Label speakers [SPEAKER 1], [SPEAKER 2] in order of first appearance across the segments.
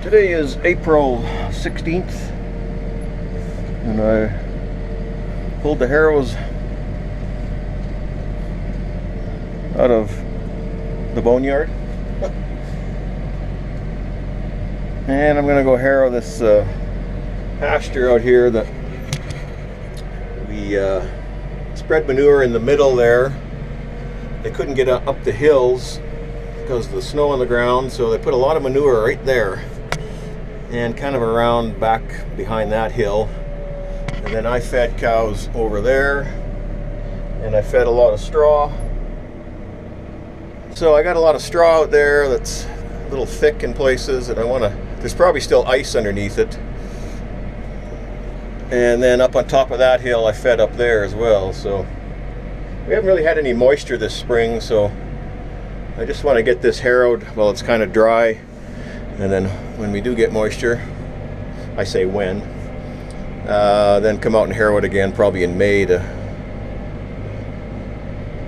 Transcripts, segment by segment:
[SPEAKER 1] Today is April 16th, and I pulled the harrows out of the boneyard. And I'm gonna go harrow this pasture out here that we spread manure in the middle there. They couldn't get up the hills because of the snow on the ground, so they put a lot of manure right there and kind of around back behind that hill. And then I fed cows over there, and I fed a lot of straw. So I got a lot of straw out there that's a little thick in places, and there's probably still ice underneath it. And then up on top of that hill I fed up there as well. So we haven't really had any moisture this spring, so I just want to get this harrowed while it's kind of dry, and then when we do get moisture, I say when, then come out and harrow it again probably in May to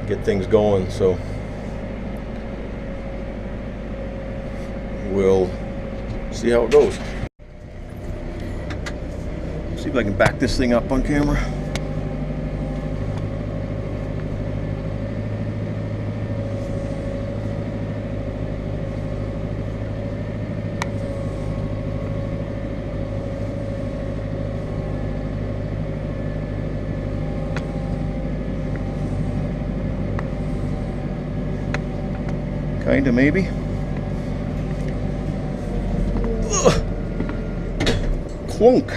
[SPEAKER 1] get things going. So we'll see how it goes. See if I can back this thing up on camera. Kinda, maybe. Ugh. Clunk.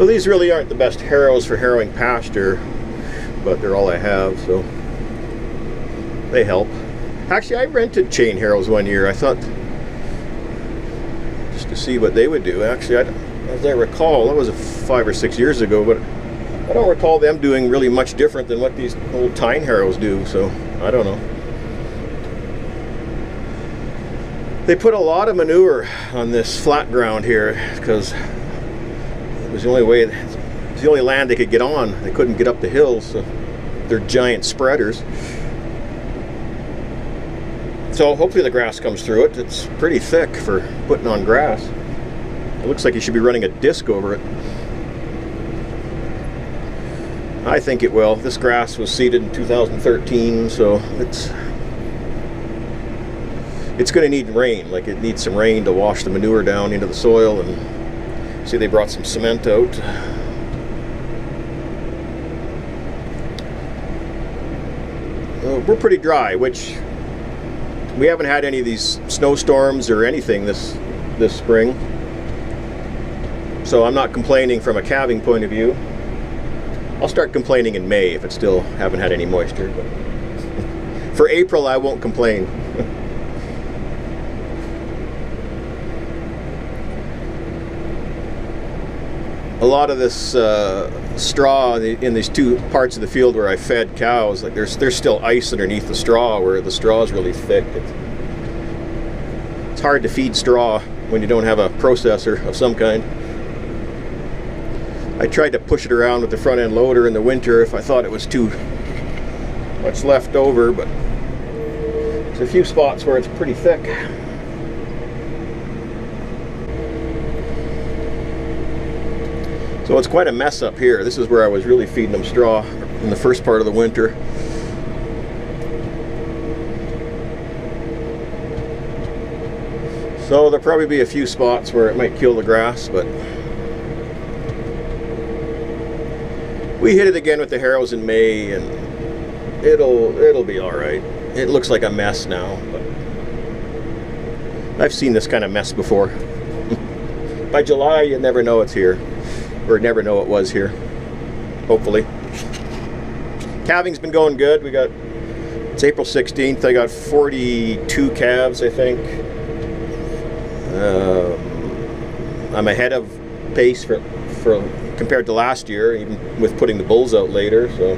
[SPEAKER 1] So these really aren't the best harrows for harrowing pasture, but they're all I have, so they help. Actually, I rented chain harrows one year. I thought, just to see what they would do. Actually, as I recall, that was 5 or 6 years ago, but I don't recall them doing really much different than what these old tine harrows do, so I don't know. They put a lot of manure on this flat ground here because it was the only way, it's the only land they could get on. They couldn't get up the hills, so they're giant spreaders. So hopefully the grass comes through it. It's pretty thick for putting on grass. It looks like you should be running a disc over it. I think it will. This grass was seeded in 2013, so it's going to need rain. Like, it needs some rain to wash the manure down into the soil. And see, they brought some cement out. We're pretty dry, which we haven't had any of these snowstorms or anything this spring. So I'm not complaining from a calving point of view. I'll start complaining in May if it still haven't had any moisture. But for April, I won't complain. A lot of this straw in these two parts of the field where I fed cows, like there's still ice underneath the straw where the straw is really thick. It's hard to feed straw when you don't have a processor of some kind. I tried to push it around with the front end loader in the winter if I thought it was too much left over, but there's a few spots where it's pretty thick. So it's quite a mess up here. This is where I was really feeding them straw in the first part of the winter. So there'll probably be a few spots where it might kill the grass, but we hit it again with the harrows in May, and it'll be all right. It looks like a mess now, but I've seen this kind of mess before. By July, you never know it's here. Or never know it was here, hopefully. Calving's been going good. It's April 16th. I got 42 calves, I think. I'm ahead of pace for compared to last year, even with putting the bulls out later. So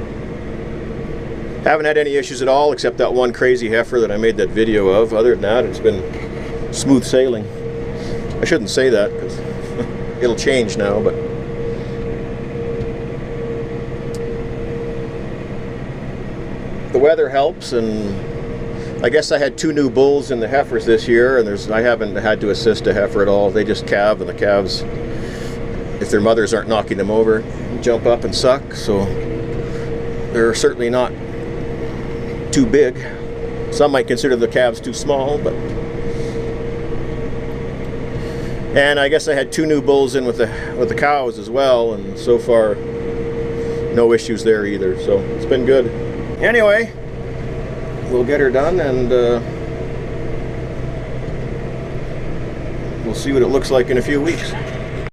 [SPEAKER 1] haven't had any issues at all, except that one crazy heifer that I made that video of. Other than that, it's been smooth sailing. I shouldn't say that because it'll change now, but the weather helps, and I guess I had 2 new bulls in the heifers this year, and I haven't had to assist a heifer at all. They just calve, and the calves, if their mothers aren't knocking them over, jump up and suck, so they're certainly not too big. Some might consider the calves too small, but... And I guess I had 2 new bulls in with the cows as well, and so far no issues there either, so it's been good. Anyway, we'll get her done, and we'll see what it looks like in a few weeks.